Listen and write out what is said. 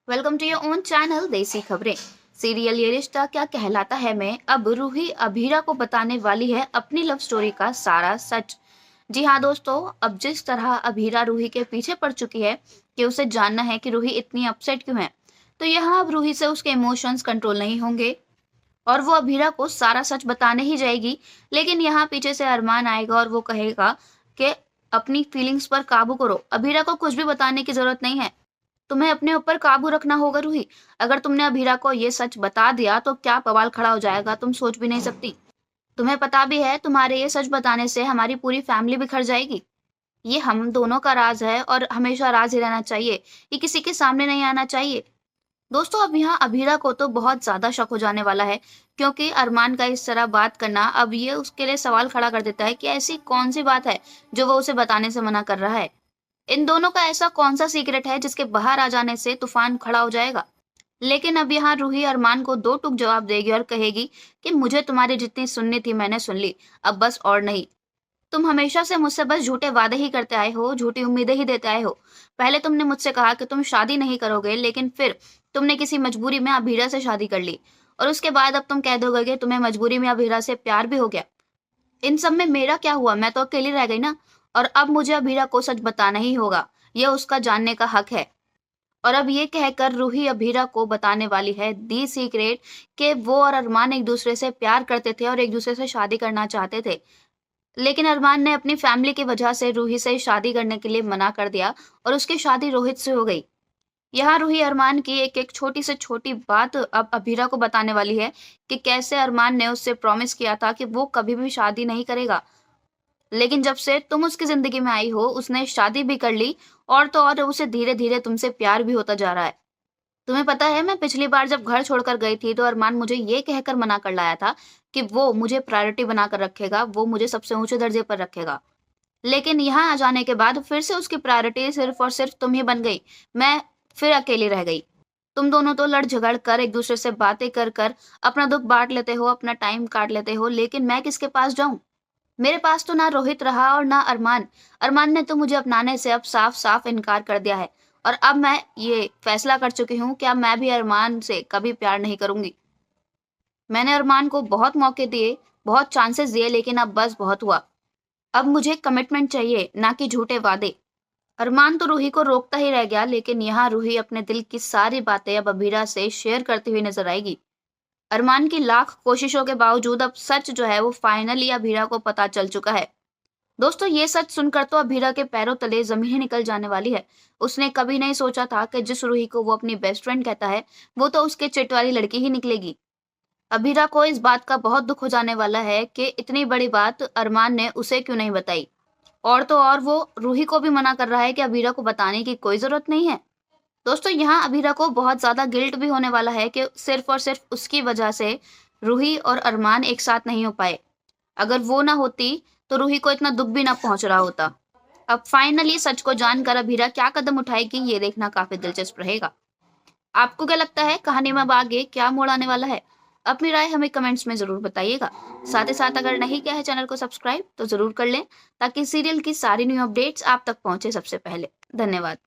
Welcome to your own channel Desi Khabrein. Serial ये रिश्ता क्या कहलाता है में अब रूही अभीरा को बताने वाली है अपनी लव स्टोरी का सारा सच। जी हाँ दोस्तों, अब जिस तरह अभीरा रूही के पीछे पड़ चुकी है कि उसे जानना है कि रूही इतनी अपसेट क्यों है, तो यहाँ अब रूही से उसके इमोशंस कंट्रोल नहीं होंगे और वो अभीरा को सारा सच बताने ही जाएगी। लेकिन यहाँ पीछे से अरमान आएगा और वो कहेगा कि अपनी फीलिंग्स पर काबू करो, अभीरा को कुछ भी बताने की जरूरत नहीं है, तुम्हें अपने ऊपर काबू रखना होगा रूही। अगर तुमने अभीरा को ये सच बता दिया तो क्या बवाल खड़ा हो जाएगा, तुम सोच भी नहीं सकती। तुम्हें पता भी है तुम्हारे ये सच बताने से हमारी पूरी फैमिली बिखर जाएगी। ये हम दोनों का राज है और हमेशा राज ही रहना चाहिए, ये किसी के सामने नहीं आना चाहिए। दोस्तों, अब यहाँ अभीरा को तो बहुत ज्यादा शक हो जाने वाला है, क्योंकि अरमान का इस तरह बात करना अब ये उसके लिए सवाल खड़ा कर देता है कि ऐसी कौन सी बात है जो वो उसे बताने से मना कर रहा है। इन दोनों का ऐसा कौन सा सीक्रेट है जिसके बाहर आ जाने से तूफान खड़ा हो जाएगा। लेकिन अब यहाँ रूही अरमान को दो टूक जवाब देगी और कहेगी कि मुझे तुम्हारी जितनी सुननी थी मैंने सुन ली, अब बस और नहीं। तुम हमेशा से मुझसे बस झूठे वादे ही करते आए हो, झूठी उम्मीदें ही देते आए हो। पहले तुमने मुझसे कहा कि तुम शादी नहीं करोगे, लेकिन फिर तुमने किसी मजबूरी में अभीरा से शादी कर ली, और उसके बाद अब तुम कह दोगे कि तुम्हें मजबूरी में अभीरा से प्यार भी हो गया। इन सब में मेरा क्या हुआ, मैं तो अकेली रह गई ना। और अब मुझे अभीरा को सच बताना ही होगा, यह उसका जानने का हक है। और अब ये कहकर रूही अभीरा को बताने वाली है दी सीक्रेट कि वो और अरमान एक दूसरे से प्यार करते थे और एक दूसरे से शादी करना चाहते थे। लेकिन अरमान ने अपनी फैमिली की वजह से रूही से शादी करने के लिए मना कर दिया और उसकी शादी रोहित से हो गई। यहाँ रूही अरमान की एक एक छोटी से छोटी बात अब अभीरा को बताने वाली है कि कैसे अरमान ने उससे प्रॉमिस किया था कि वो कभी भी शादी नहीं करेगा, लेकिन जब से तुम उसकी जिंदगी में आई हो उसने शादी भी कर ली, और तो और उसे धीरे धीरे तुमसे प्यार भी होता जा रहा है। तुम्हें पता है, मैं पिछली बार जब घर छोड़कर गई थी तो अरमान मुझे ये कहकर मना कर लाया था कि वो मुझे प्रायोरिटी बनाकर रखेगा, वो मुझे सबसे ऊंचे दर्जे पर रखेगा। लेकिन यहाँ आ जाने के बाद फिर से उसकी प्रायोरिटी सिर्फ और सिर्फ तुम ही बन गई। मैं फिर अकेली रह गई। तुम दोनों तो लड़ झगड़ कर एक दूसरे से बातें कर कर अपना दुख बांट लेते हो, अपना टाइम काट लेते हो, लेकिन मैं किसके पास जाऊं? मेरे पास तो ना रोहित रहा और ना अरमान। अरमान ने तो मुझे अपनाने से अब साफ साफ इनकार कर दिया है, और अब मैं ये फैसला कर चुकी हूँ कि अब मैं भी अरमान से कभी प्यार नहीं करूंगी। मैंने अरमान को बहुत मौके दिए, बहुत चांसेस दिए, लेकिन अब बस बहुत हुआ। अब मुझे कमिटमेंट चाहिए, ना कि झूठे वादे। अरमान तो रूही को रोकता ही रह गया, लेकिन यहाँ रूही अपने दिल की सारी बातें अब अबीरा से शेयर करती हुई नजर आएगी। अरमान की लाख कोशिशों के बावजूद अब सच जो है वो फाइनली अभीरा को पता चल चुका है। दोस्तों, ये सच सुनकर तो अभीरा के पैरों तले जमीन ही निकल जाने वाली है। उसने कभी नहीं सोचा था कि जिस रूही को वो अपनी बेस्ट फ्रेंड कहता है वो तो उसके चिट वाली लड़की ही निकलेगी। अभीरा को इस बात का बहुत दुख हो जाने वाला है कि इतनी बड़ी बात अरमान ने उसे क्यों नहीं बताई, और तो और वो रूही को भी मना कर रहा है कि अभीरा को बताने की कोई जरूरत नहीं है। दोस्तों, यहाँ अभीरा को बहुत ज्यादा गिल्ट भी होने वाला है कि सिर्फ और सिर्फ उसकी वजह से रूही और अरमान एक साथ नहीं हो पाए। अगर वो ना होती तो रूही को इतना दुख भी ना पहुंच रहा होता। अब फाइनली सच को जानकर अभीरा क्या कदम उठाएगी ये देखना काफी दिलचस्प रहेगा। आपको क्या लगता है, कहानी में अब आगे क्या मोड़ आने वाला है? अपनी राय हमें कमेंट्स में जरूर बताइएगा। साथ ही साथ अगर नहीं किया है चैनल को सब्सक्राइब तो जरूर कर लें, ताकि सीरियल की सारी न्यू अपडेट्स आप तक पहुंचे सबसे पहले। धन्यवाद।